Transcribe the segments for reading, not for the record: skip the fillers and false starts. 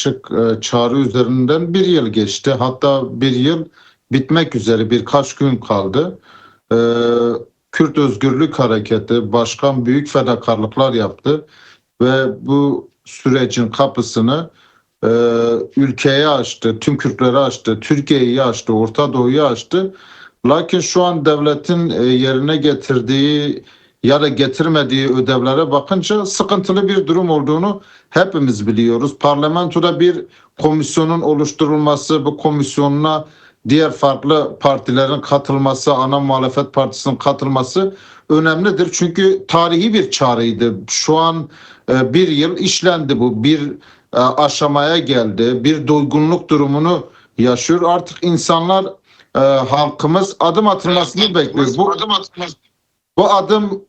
yaklaşık çağrı üzerinden bir yıl geçti. Hatta bir yıl bitmek üzere, birkaç gün kaldı. E, Kürt Özgürlük Hareketi Başkan büyük fedakarlıklar yaptı ve bu sürecin kapısını e, ülkeye açtı, tüm Kürtlere açtı, Türkiye'yi açtı, Orta Doğu'yu açtı. Lakin şu an devletin yerine getirdiği ya da getirmediği ödevlere bakınca sıkıntılı bir durum olduğunu hepimiz biliyoruz. Parlamentoda bir komisyonun oluşturulması, bu komisyonuna diğer farklı partilerin katılması, ana muhalefet partisinin katılması önemlidir. Çünkü tarihi bir çağrıydı. Şu an bir yıl işlendi bu. Bir aşamaya geldi. Bir doygunluk durumunu yaşıyor. Artık insanlar, halkımız adım atılmasını bekliyor. Bu adım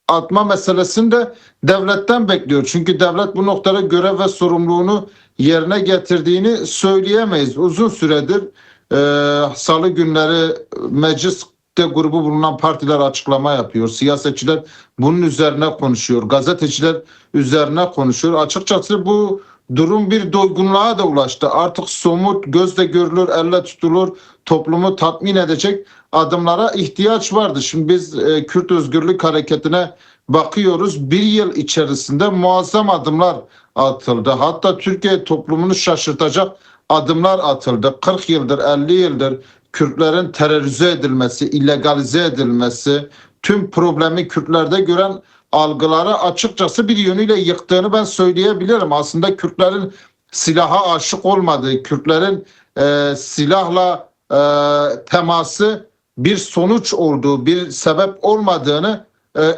atma meselesini de devletten bekliyor. Çünkü devlet bu noktada görev ve sorumluluğunu yerine getirdiğini söyleyemeyiz. Uzun süredir salı günleri mecliste grubu bulunan partiler açıklama yapıyor. Siyasetçiler bunun üzerine konuşuyor. Gazeteciler üzerine konuşuyor. Açıkçası bu durum bir doygunluğa da ulaştı. Artık somut, gözle görülür, elle tutulur, toplumu tatmin edecek adımlara ihtiyaç vardı. Şimdi biz Kürt Özgürlük Hareketi'ne bakıyoruz. Bir yıl içerisinde muazzam adımlar atıldı. Hatta Türkiye toplumunu şaşırtacak adımlar atıldı. 40 yıldır, 50 yıldır Kürtlerin terörize edilmesi, illegalize edilmesi, tüm problemi Kürtlerde gören algıları açıkçası bir yönüyle yıktığını ben söyleyebilirim. Aslında Kürtlerin silaha aşık olmadığı, Kürtlerin silahla teması bir sonuç olduğu, bir sebep olmadığını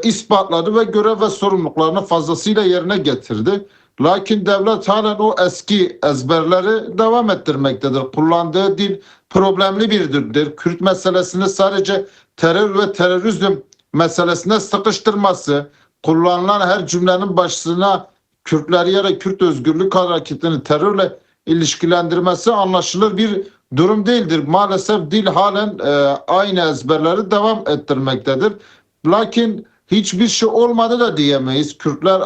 ispatladı ve görev ve sorumluluklarını fazlasıyla yerine getirdi. Lakin devlet halen o eski ezberleri devam ettirmektedir. Kullandığı dil problemli bir dildir. Kürt meselesini sadece terör ve terörizm meselesine sıkıştırması, kullanılan her cümlenin başına Kürtleri ya da Kürt Özgürlük Hareketi'ni terörle ilişkilendirmesi anlaşılır bir durum değildir. Maalesef dil halen aynı ezberleri devam ettirmektedir. Lakin hiçbir şey olmadı da diyemeyiz. Kürtler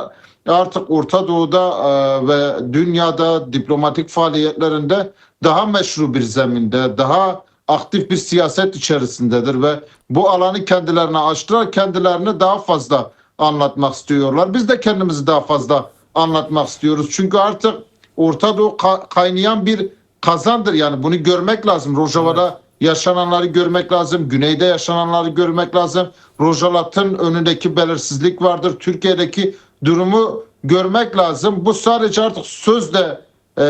artık Orta Doğu'da ve dünyada diplomatik faaliyetlerinde daha meşru bir zeminde, daha aktif bir siyaset içerisindedir ve bu alanı kendilerine açtılar, kendilerini daha fazla anlatmak istiyorlar. Biz de kendimizi daha fazla anlatmak istiyoruz. Çünkü artık Orta Doğu kaynayan bir kazandır. Yani bunu görmek lazım. Rojava'da yaşananları görmek lazım. Güneyde yaşananları görmek lazım. Rojavat'ın önündeki belirsizlik vardır. Türkiye'deki durumu görmek lazım. Bu sadece artık sözle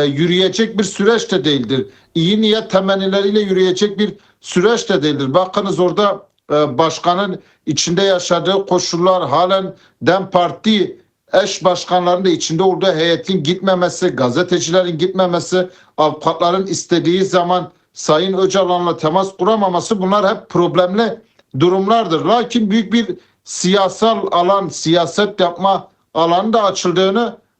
yürüyecek bir süreç de değildir. İyi niyet temennileriyle yürüyecek bir süreç de değildir. Bakınız orada başkanın içinde yaşadığı koşullar, halen DEM Parti eş başkanlarının da içinde olduğu heyetin gitmemesi, gazetecilerin gitmemesi, avukatların istediği zaman Sayın Öcalan'la temas kuramaması, bunlar hep problemli durumlardır. Lakin büyük bir siyasal alan, siyaset yapma alanı da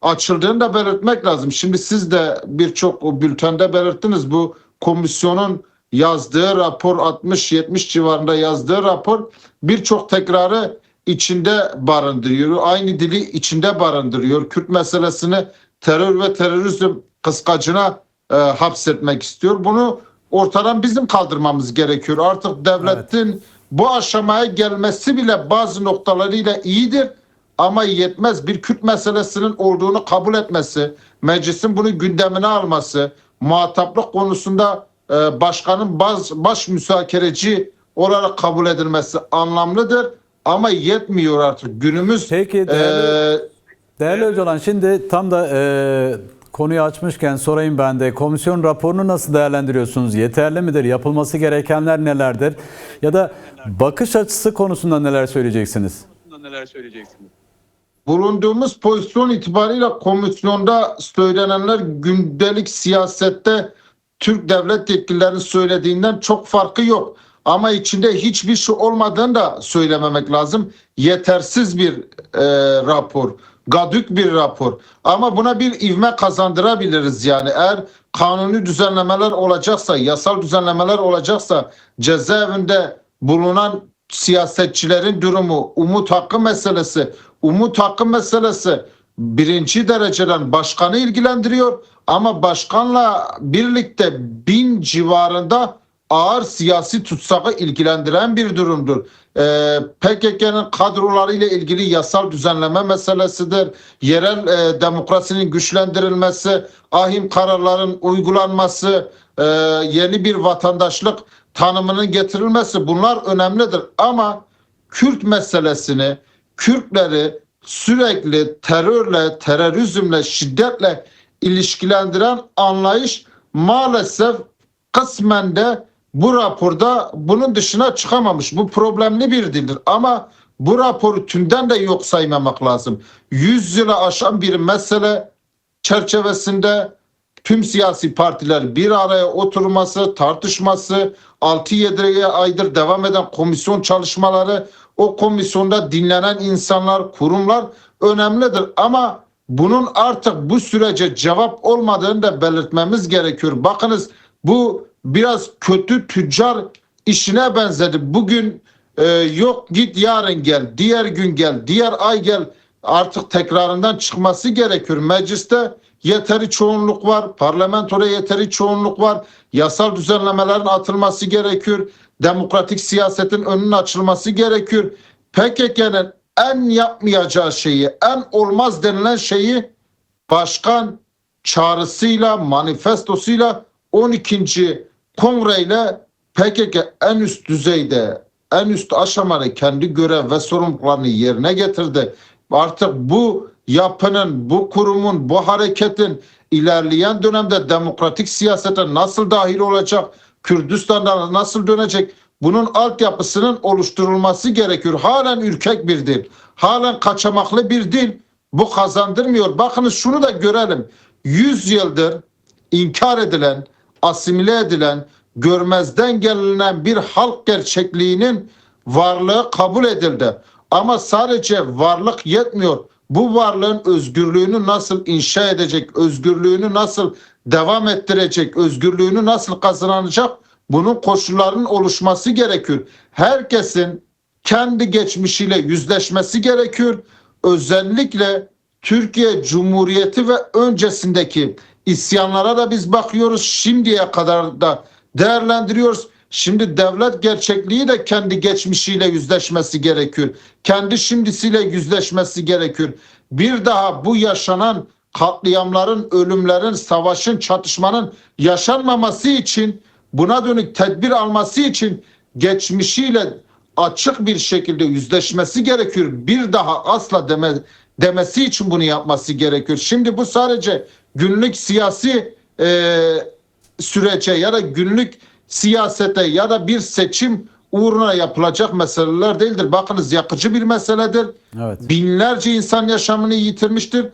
açıldığını da belirtmek lazım. Şimdi siz de birçok bültende belirttiniz, bu komisyonun yazdığı rapor, 60-70 civarında yazdığı rapor birçok tekrarı içinde barındırıyor. Aynı dili içinde barındırıyor. Kürt meselesini terör ve terörizm kıskacına hapsetmek istiyor. Bunu ortadan bizim kaldırmamız gerekiyor. Artık devletin bu aşamaya gelmesi bile bazı noktalarıyla iyidir ama yetmez. Bir Kürt meselesinin olduğunu kabul etmesi, meclisin bunu gündemine alması, muhataplık konusunda başkanın baş müzakereci olarak kabul edilmesi anlamlıdır. Ama yetmiyor artık. Günümüz... Peki değerli Öcalan, şimdi tam da konuyu açmışken sorayım ben de. Komisyon raporunu nasıl değerlendiriyorsunuz? Yeterli midir? Yapılması gerekenler nelerdir? Ya da bakış açısı konusunda neler söyleyeceksiniz? Bulunduğumuz pozisyon itibariyle komisyonda söylenenler gündelik siyasette Türk devlet yetkililerinin söylediğinden çok farkı yok. Ama içinde hiçbir şey olmadığını da söylememek lazım. Yetersiz bir rapor, gadük bir rapor. Ama buna bir ivme kazandırabiliriz yani. Eğer kanuni düzenlemeler olacaksa, yasal düzenlemeler olacaksa, cezaevinde bulunan siyasetçilerin durumu, umut hakkı meselesi birinci dereceden başkanı ilgilendiriyor ama başkanla birlikte 1000 civarında ağır siyasi tutsağı ilgilendiren bir durumdur. PKK'nın kadrolarıyla ilgili yasal düzenleme meselesidir. Yerel demokrasinin güçlendirilmesi, ahim kararların uygulanması, yeni bir vatandaşlık tanımının getirilmesi, bunlar önemlidir. Ama Kürt meselesini, Kürtleri sürekli terörle, terörizmle, şiddetle ilişkilendiren anlayış maalesef kısmen de bu raporda bunun dışına çıkamamış. Bu problemli bir dildir ama bu raporu tümden de yok saymamak lazım. 100 yılı aşan bir mesele çerçevesinde tüm siyasi partiler bir araya oturması, tartışması, 6-7 aydır devam eden komisyon çalışmaları, o komisyonda dinlenen insanlar, kurumlar önemlidir. Ama bunun artık bu sürece cevap olmadığını da belirtmemiz gerekiyor. Bakınız, bu biraz kötü tüccar işine benzedi. Bugün yok git, yarın gel, diğer gün gel, diğer ay gel. Artık tekrarından çıkması gerekiyor. Mecliste yeteri çoğunluk var, parlamentoda yeteri çoğunluk var. Yasal düzenlemelerin atılması gerekiyor. Demokratik siyasetin önünün açılması gerekiyor. PKK'nın en yapmayacağı şeyi, en olmaz denilen şeyi başkan çağrısıyla, manifestosuyla 12. kongreyle PKK en üst düzeyde, en üst aşamada kendi görev ve sorumluluklarını yerine getirdi. Artık bu yapının, bu kurumun, bu hareketin ilerleyen dönemde demokratik siyasete nasıl dahil olacak, Kürdistan'da nasıl dönecek, bunun altyapısının oluşturulması gerekiyor. Halen ürkek bir dil, halen kaçamaklı bir dil bu kazandırmıyor. Bakınız, şunu da görelim. 100 yıldır inkar edilen, asimile edilen, görmezden gelinen bir halk gerçekliğinin varlığı kabul edildi. Ama sadece varlık yetmiyor. Bu varlığın özgürlüğünü nasıl inşa edecek, özgürlüğünü nasıl devam ettirecek, özgürlüğünü nasıl kazanacak, bunun koşullarının oluşması gerekiyor. Herkesin kendi geçmişiyle yüzleşmesi gerekiyor. Özellikle Türkiye Cumhuriyeti ve öncesindeki isyanlara da biz bakıyoruz. Şimdiye kadar da değerlendiriyoruz. Şimdi devlet gerçekliği de kendi geçmişiyle yüzleşmesi gerekiyor. Kendi şimdisiyle yüzleşmesi gerekiyor. Bir daha bu yaşanan katliamların, ölümlerin, savaşın, çatışmanın yaşanmaması için, buna dönük tedbir alması için geçmişiyle açık bir şekilde yüzleşmesi gerekiyor. Bir daha asla demesi için bunu yapması gerekiyor. Şimdi bu sadece günlük siyasi sürece ya da günlük siyasete ya da bir seçim uğruna yapılacak meseleler değildir. Bakınız, yakıcı bir meseledir. Evet. Binlerce insan yaşamını yitirmiştir.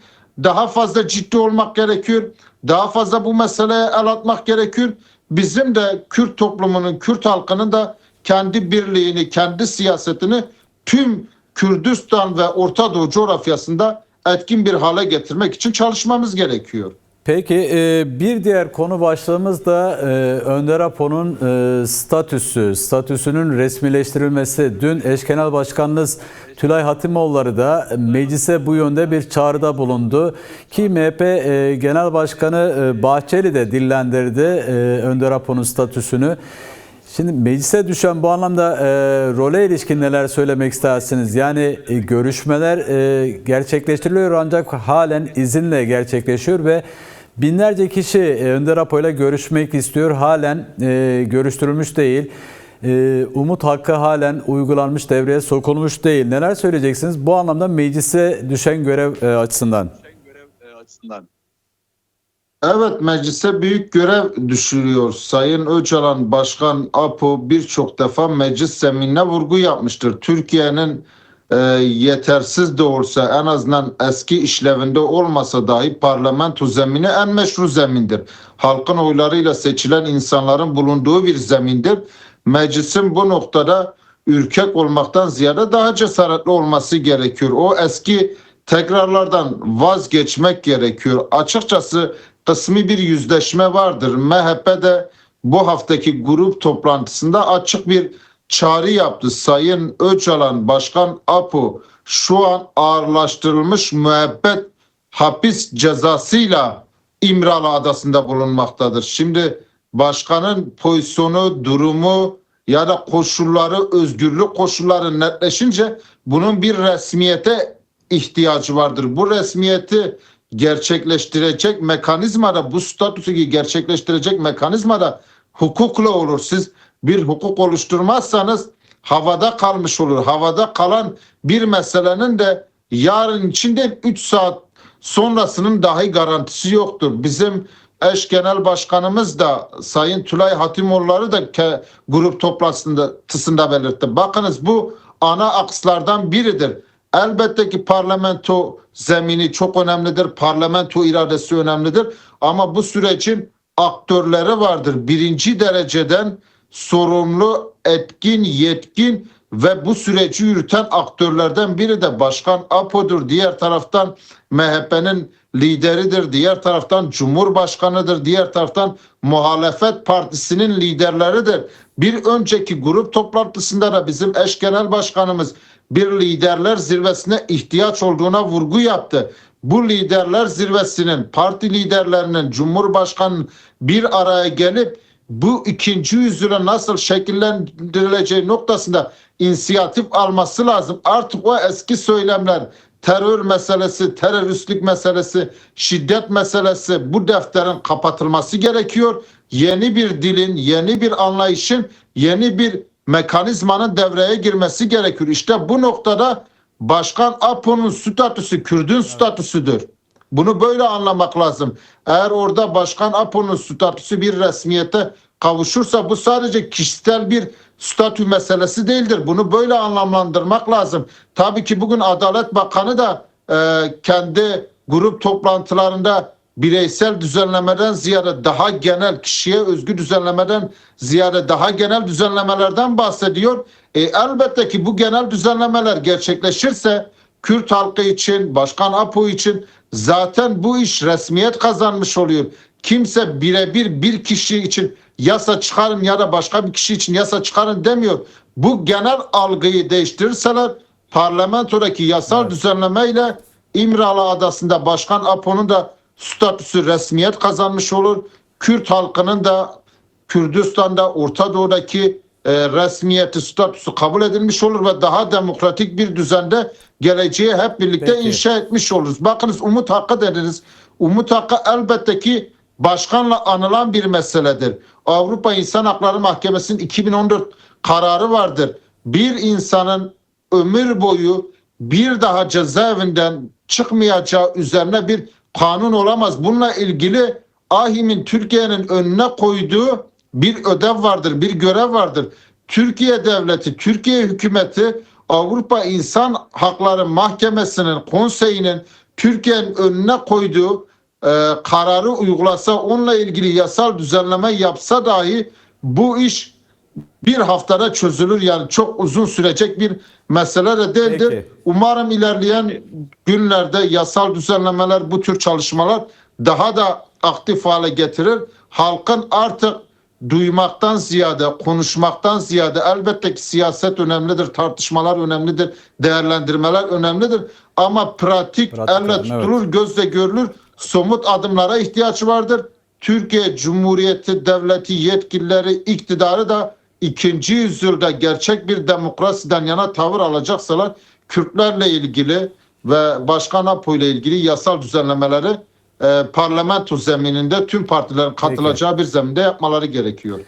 Daha fazla ciddi olmak gerekiyor. Daha fazla bu meseleye el atmak gerekiyor. Bizim de Kürt toplumunun, Kürt halkının da kendi birliğini, kendi siyasetini tüm Kürdistan ve Orta Doğu coğrafyasında etkin bir hale getirmek için çalışmamız gerekiyor. Peki, bir diğer konu başlığımız da Önder Apo'nun statüsünün resmileştirilmesi. Dün eş genel başkanınız Tülay Hatimoğulları da meclise bu yönde bir çağrıda bulundu. Ki MHP Genel Başkanı Bahçeli de dillendirdi Önder Apo'nun statüsünü. Şimdi meclise düşen bu anlamda role ilişkin neler söylemek istersiniz? Yani görüşmeler gerçekleştiriliyor ancak halen izinle gerçekleşiyor ve binlerce kişi Önder Apo ile görüşmek istiyor. Halen görüştürülmüş değil. Umut hakkı halen uygulanmış, devreye sokulmuş değil. Neler söyleyeceksiniz bu anlamda meclise düşen görev açısından? Evet, meclise büyük görev düşürüyor. Sayın Öcalan Başkan Apo birçok defa meclis zeminine vurgu yapmıştır. Türkiye'nin yetersiz de olsa, en azından eski işlevinde olmasa dahi parlamento zemini en meşru zemindir. Halkın oylarıyla seçilen insanların bulunduğu bir zemindir. Meclisin bu noktada ürkek olmaktan ziyade daha cesaretli olması gerekiyor. O eski tekrarlardan vazgeçmek gerekiyor. Açıkçası kısmi bir yüzleşme vardır. MHP de bu haftaki grup toplantısında açık bir çağrı yaptı. Sayın Öcalan Başkan Apo şu an ağırlaştırılmış müebbet hapis cezasıyla İmralı Adası'nda bulunmaktadır. Şimdi başkanın pozisyonu, durumu ya da koşulları, özgürlük koşulları netleşince bunun bir resmiyete ihtiyacı vardır. Bu resmiyeti gerçekleştirecek mekanizmada, bu statüsü gerçekleştirecek mekanizmada hukukla olur. Siz bir hukuk oluşturmazsanız havada kalmış olur. Havada kalan bir meselenin de yarın içinde 3 saat sonrasının dahi garantisi yoktur. Bizim eş genel başkanımız da Sayın Tülay Hatimoğulları da grup toplantısında belirtti. Bakınız bu ana akslardan biridir. Elbette ki parlamento zemini çok önemlidir. Parlamento iradesi önemlidir. Ama bu sürecin aktörleri vardır. Birinci dereceden sorumlu, etkin, yetkin ve bu süreci yürüten aktörlerden biri de Başkan Apo'dur. Diğer taraftan MHP'nin lideridir. Diğer taraftan Cumhurbaşkanı'dır. Diğer taraftan muhalefet partisinin liderleridir. Bir önceki grup toplantısında da bizim eş genel başkanımız bir liderler zirvesine ihtiyaç olduğuna vurgu yaptı. Bu liderler zirvesinin, parti liderlerinin, Cumhurbaşkanı'nın bir araya gelip bu ikinci yüzyıla nasıl şekillendirileceği noktasında inisiyatif alması lazım. Artık o eski söylemler, terör meselesi, teröristlik meselesi, şiddet meselesi, bu defterin kapatılması gerekiyor. Yeni bir dilin, yeni bir anlayışın, yeni bir mekanizmanın devreye girmesi gerekiyor. İşte bu noktada Başkan Apo'nun statüsü Kürdün statüsüdür. Bunu böyle anlamak lazım. Eğer orada Başkan Apo'nun statüsü bir resmiyete kavuşursa bu sadece kişisel bir statü meselesi değildir. Bunu böyle anlamlandırmak lazım. Tabii ki bugün Adalet Bakanı da kendi grup toplantılarında bireysel düzenlemeden ziyade daha genel, kişiye özgü düzenlemeden ziyade daha genel düzenlemelerden bahsediyor. Elbette ki bu genel düzenlemeler gerçekleşirse Kürt halkı için, Başkan Apo için zaten bu iş resmiyet kazanmış oluyor. Kimse birebir bir kişi için yasa çıkarın ya da başka bir kişi için yasa çıkarın demiyor. Bu genel algıyı değiştirirseler parlamentodaki yasal düzenlemeyle İmralı Adası'nda Başkan Apo'nun da statüsü resmiyet kazanmış olur. Kürt halkının da Kürdistan'da, Orta Doğu'daki resmiyeti, statüsü kabul edilmiş olur ve daha demokratik bir düzende geleceği hep birlikte inşa etmiş oluruz. Bakınız umut hakkı dediniz. Umut hakkı elbette ki başkanla anılan bir meseledir. Avrupa İnsan Hakları Mahkemesi'nin 2014 kararı vardır. Bir insanın ömür boyu bir daha cezaevinden çıkmayacağı üzerine bir kanun olamaz. Bununla ilgili AİHM'in Türkiye'nin önüne koyduğu bir ödev vardır, bir görev vardır. Türkiye devleti, Türkiye hükümeti Avrupa İnsan Hakları Mahkemesi'nin, konseyinin Türkiye'nin önüne koyduğu kararı uygulasa, onunla ilgili yasal düzenleme yapsa dahi bu iş bir haftada çözülür. Yani çok uzun sürecek bir mesele de değildir. Peki. Umarım ilerleyen günlerde yasal düzenlemeler, bu tür çalışmalar daha da aktif hale getirir. Halkın artık duymaktan ziyade, konuşmaktan ziyade, elbette ki siyaset önemlidir, tartışmalar önemlidir, değerlendirmeler önemlidir. Ama pratik elle tutulur, evet, gözle görülür, somut adımlara ihtiyaç vardır. Türkiye Cumhuriyeti Devleti yetkilileri, iktidarı da ikinci yüzyılda gerçek bir demokrasiden yana tavır alacaksalar Kürtlerle ilgili ve Başkan Apo ile ilgili yasal düzenlemeleri parlamento zemininde tüm partilerin katılacağı bir zeminde yapmaları gerekiyor.